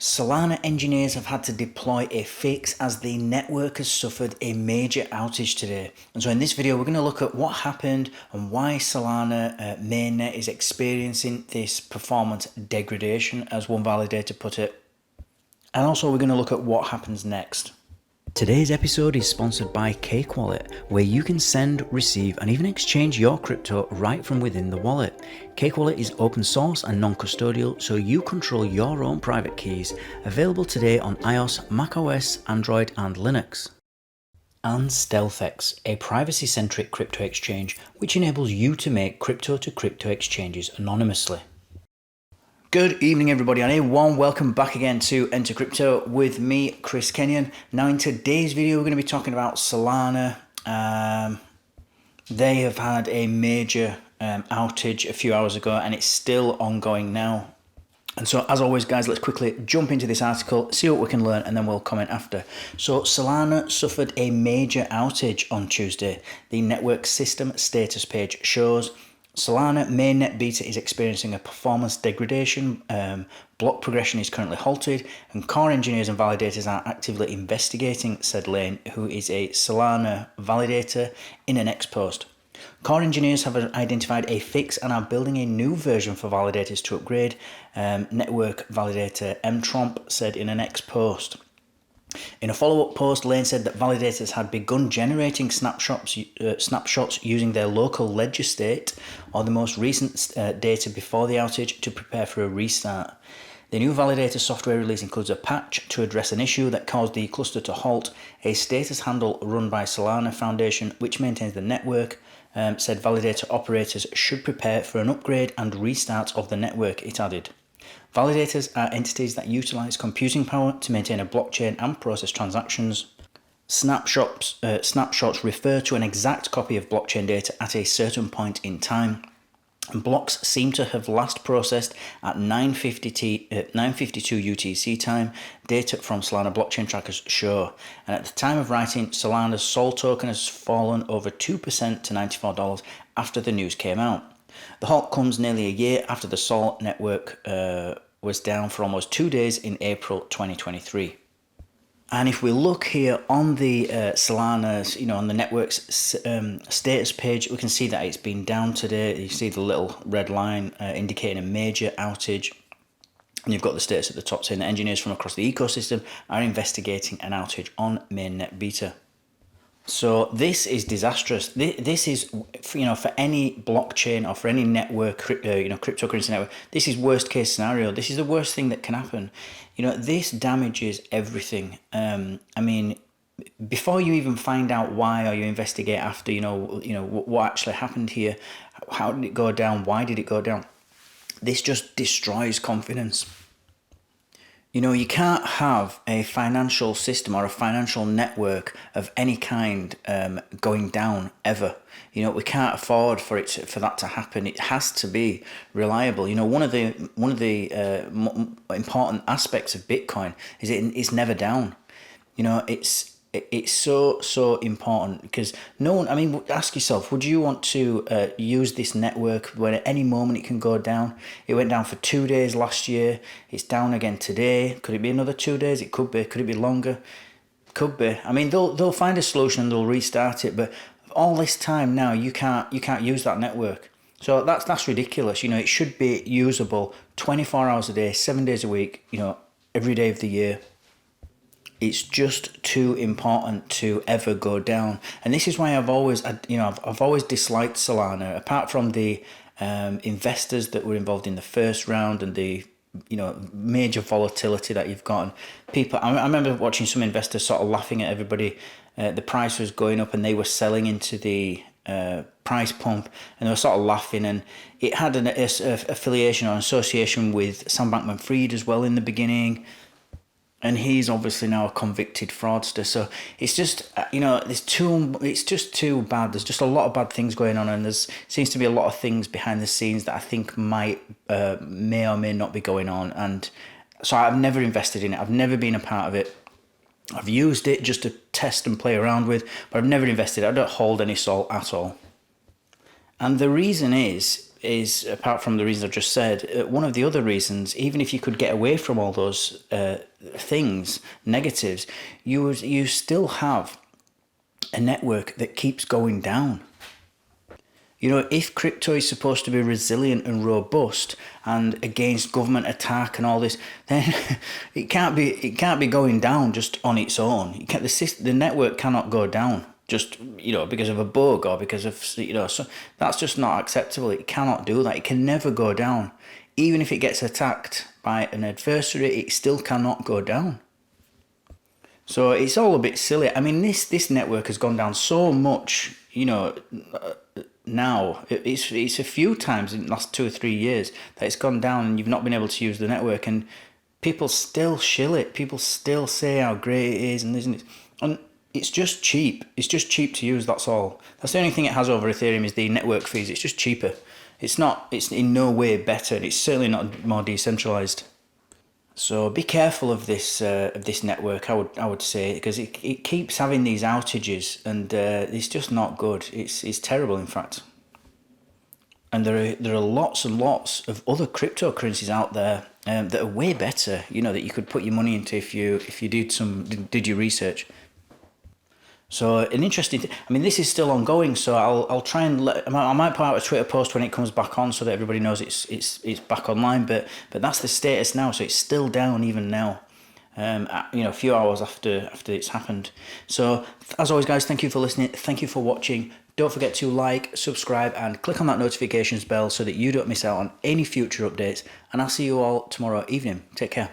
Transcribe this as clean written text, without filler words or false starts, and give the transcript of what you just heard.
Solana engineers have had to deploy a fix as the network has suffered a major outage today. And so in this video, we're going to look at what happened and why Solana Mainnet is experiencing this performance degradation, as one validator put it. And also we're going to look at what happens next. Today's episode is sponsored by Cake Wallet, where you can send, receive, and even exchange your crypto right from within the wallet. Cake Wallet is open source and non-custodial, so you control your own private keys, available today on iOS, macOS, Android, and Linux. And StealthEX, a privacy-centric crypto exchange which enables you to make crypto-to-crypto exchanges anonymously. Good evening everybody, and a warm welcome back again to Enter Crypto with me, Chris Kenyon. Now in today's video we're going to be talking about Solana. They have had a major outage a few hours ago and it's still ongoing now. And so as always guys, let's quickly jump into this article, see what we can learn, and then we'll comment after. So Solana suffered a major outage on Tuesday. The network system status page shows Solana mainnet beta is experiencing a performance degradation, block progression is currently halted, and core engineers and validators are actively investigating, said Lane, who is a Solana validator, in an X post. Core engineers have identified a fix and are building a new version for validators to upgrade, network validator mtromp said in an X post. In a follow-up post, Lane said that validators had begun generating snapshots using their local ledger state or the most recent data before the outage to prepare for a restart. The new validator software release includes a patch to address an issue that caused the cluster to halt, a status handle run by Solana Foundation, which maintains the network, said validator operators should prepare for an upgrade and restart of the network, it added. Validators are entities that utilize computing power to maintain a blockchain and process transactions. Snapshots refer to an exact copy of blockchain data at a certain point in time. Blocks seem to have last processed at 9:52 UTC time, data from Solana blockchain trackers show. And at the time of writing, Solana's SOL token has fallen over 2% to $94 after the news came out. The halt comes nearly a year after the SOL network was down for almost 2 days in April 2023. And if we look here on the Solana's, on the network's status page, we can see that it's been down today. You see the little red line indicating a major outage. And you've got the status at the top saying that engineers from across the ecosystem are investigating an outage on mainnet beta. So this is disastrous. This is, for any blockchain or for any network, cryptocurrency network, this is worst case scenario. This is the worst thing that can happen. This damages everything. I mean, before you even find out why, or you investigate after, what actually happened here, how did it go down, why did it go down? This just destroys confidence. You can't have a financial system or a financial network of any kind going down ever. We can't afford for that to happen. It has to be reliable. One of the important aspects of Bitcoin is it's never down. It's so important because no one, ask yourself, would you want to use this network when at any moment it can go down? It went down for 2 days last year. It's down again today. Could it be another 2 days? It could be. Could it be longer? Could be. They'll find a solution and they'll restart it. But all this time now, you can't use that network. So that's ridiculous. It should be usable 24 hours a day, 7 days a week. Every day of the year. It's just too important to ever go down, and this is why I've always disliked Solana. Apart from the investors that were involved in the first round and the major volatility that you've gotten, people. I remember watching some investors sort of laughing at everybody. The price was going up and they were selling into the price pump, and they were sort of laughing. And it had an affiliation or association with Sam Bankman-Fried as well in the beginning. And he's obviously now a convicted fraudster. So it's just, it's just too bad. There's just a lot of bad things going on, and there's seems to be a lot of things behind the scenes that I think may or may not be going on. And so I've never invested in it. I've never been a part of it. I've used it just to test and play around with, but I've never invested. I don't hold any SOL at all. And the reason is is, apart from the reasons I've just said, one of the other reasons, even if you could get away from all those things, negatives, you still have a network that keeps going down. You know, if crypto is supposed to be resilient and robust and against government attack and all this, then it can't be going down just on its own. The network cannot go down just, you know, because of a bug or because of, you know, so that's just not acceptable. It cannot do that. It can never go down. Even if it gets attacked by an adversary, it still cannot go down. So it's all a bit silly. I mean, this network has gone down so much, you know, now. It's a few times in the last 2 or 3 years that it's gone down and you've not been able to use the network, and people still shill it. People still say how great it is and isn't it? And it's just cheap. It's just cheap to use, that's all. That's the only thing it has over Ethereum is the network fees. It's just cheaper. It's in no way better. It's certainly not more decentralized. So be careful of this network, I would say, because it keeps having these outages, and it's just not good. It's terrible, in fact. And there are lots and lots of other cryptocurrencies out there that are way better. You know, that you could put your money into if you did your research. So an interesting. I mean, this is still ongoing. So I'll try and I might put out a Twitter post when it comes back on, so that everybody knows it's back online. But that's the status now. So it's still down even now. You know, a few hours after it's happened. So as always, guys, thank you for listening. Thank you for watching. Don't forget to like, subscribe, and click on that notifications bell so that you don't miss out on any future updates. And I'll see you all tomorrow evening. Take care.